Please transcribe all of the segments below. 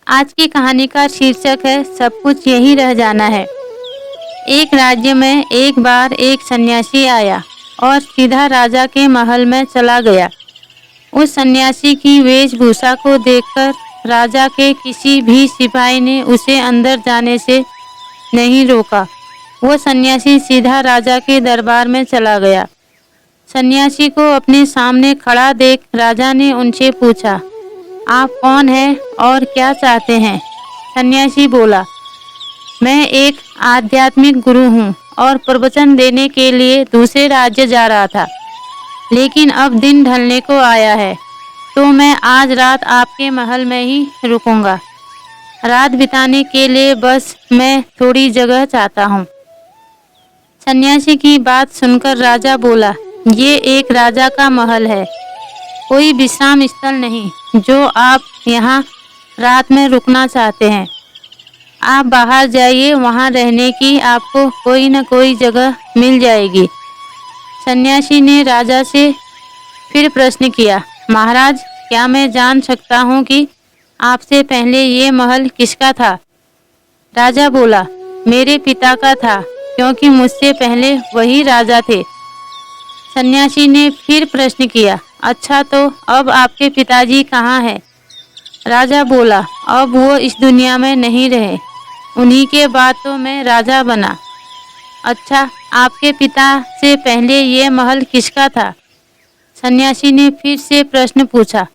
आज की कहानी का शीर्षक है सब कुछ यहीं रह जाना है। एक राज्य में एक बार एक सन्यासी आया और सीधा राजा के महल में चला गया। उस सन्यासी की वेशभूषा को देखकर राजा के किसी भी सिपाही ने उसे अंदर जाने से नहीं रोका। वो सन्यासी सीधा राजा के दरबार में चला गया। सन्यासी को अपने सामने खड़ा देख राजा ने उनसे पूछा, आप कौन हैं और क्या चाहते हैं? सन्यासी बोला, मैं एक आध्यात्मिक गुरु हूँ और प्रवचन देने के लिए दूसरे राज्य जा रहा था, लेकिन अब दिन ढलने को आया है, तो मैं आज रात आपके महल में ही रुकूंगा। रात बिताने के लिए बस मैं थोड़ी जगह चाहता हूँ। सन्यासी की बात सुनकर राजा बोला, ये एक राजा का महल है, कोई विश्राम स्थल नहीं जो आप यहाँ रात में रुकना चाहते हैं। आप बाहर जाइए, वहाँ रहने की आपको कोई न कोई जगह मिल जाएगी। सन्यासी ने राजा से फिर प्रश्न किया, महाराज, क्या मैं जान सकता हूँ कि आपसे पहले ये महल किसका था? राजा बोला, मेरे पिता का था, क्योंकि मुझसे पहले वही राजा थे। सन्यासी ने फिर प्रश्न किया, अच्छा, तो अब आपके पिताजी कहाँ हैं? राजा बोला, अब वो इस दुनिया में नहीं रहे, उन्हीं के बाद तो मैं राजा बना। अच्छा, आपके पिता से पहले ये महल किसका था? सन्यासी ने फिर से प्रश्न पूछा।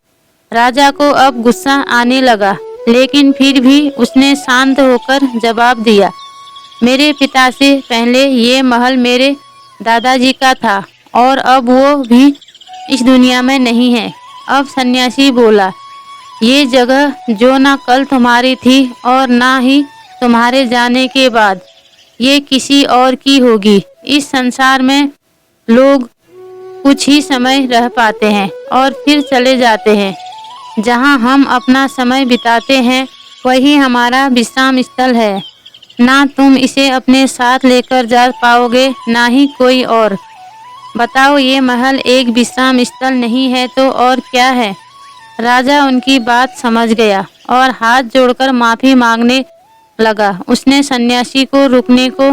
राजा को अब गुस्सा आने लगा, लेकिन फिर भी उसने शांत होकर जवाब दिया, मेरे पिता से पहले ये महल मेरे दादाजी का था और अब वो भी इस दुनिया में नहीं है। अब सन्यासी बोला, ये जगह जो ना कल तुम्हारी थी और ना ही तुम्हारे जाने के बाद ये किसी और की होगी। इस संसार में लोग कुछ ही समय रह पाते हैं और फिर चले जाते हैं। जहाँ हम अपना समय बिताते हैं वही हमारा विश्राम स्थल है। ना तुम इसे अपने साथ लेकर जा पाओगे, ना ही कोई और। बताओ, ये महल एक विश्राम स्थल नहीं है तो और क्या है? राजा उनकी बात समझ गया और हाथ जोड़कर माफी मांगने लगा। उसने सन्यासी को रुकने को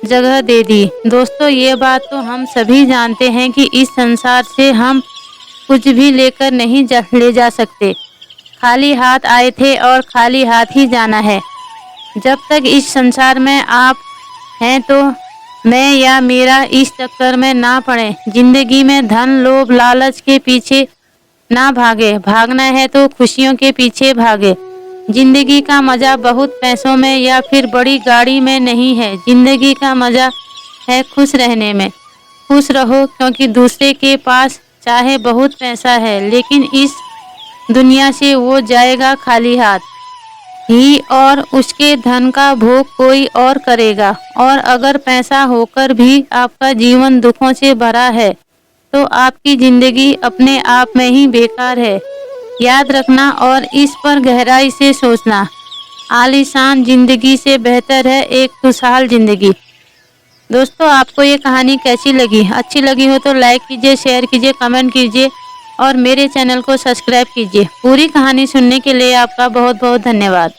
जगह दे दी। दोस्तों, ये बात तो हम सभी जानते हैं कि इस संसार से हम कुछ भी लेकर नहीं ले जा सकते। खाली हाथ आए थे और खाली हाथ ही जाना है। जब तक इस संसार में आप हैं तो मैं या मेरा इस चक्कर में ना पड़े। जिंदगी में धन, लोभ, लालच के पीछे ना भागे। भागना है तो खुशियों के पीछे भागे। जिंदगी का मजा बहुत पैसों में या फिर बड़ी गाड़ी में नहीं है। जिंदगी का मजा है खुश रहने में। खुश रहो, क्योंकि दूसरे के पास चाहे बहुत पैसा है, लेकिन इस दुनिया से वो जाएगा खाली हाथ ही और उसके धन का भोग कोई और करेगा। और अगर पैसा होकर भी आपका जीवन दुखों से भरा है तो आपकी जिंदगी अपने आप में ही बेकार है। याद रखना और इस पर गहराई से सोचना। आलीशान जिंदगी से बेहतर है एक खुशहाल जिंदगी। दोस्तों, आपको ये कहानी कैसी लगी? अच्छी लगी हो तो लाइक कीजिए, शेयर कीजिए, कमेंट कीजिए और मेरे चैनल को सब्सक्राइब कीजिए। पूरी कहानी सुनने के लिए आपका बहुत बहुत धन्यवाद।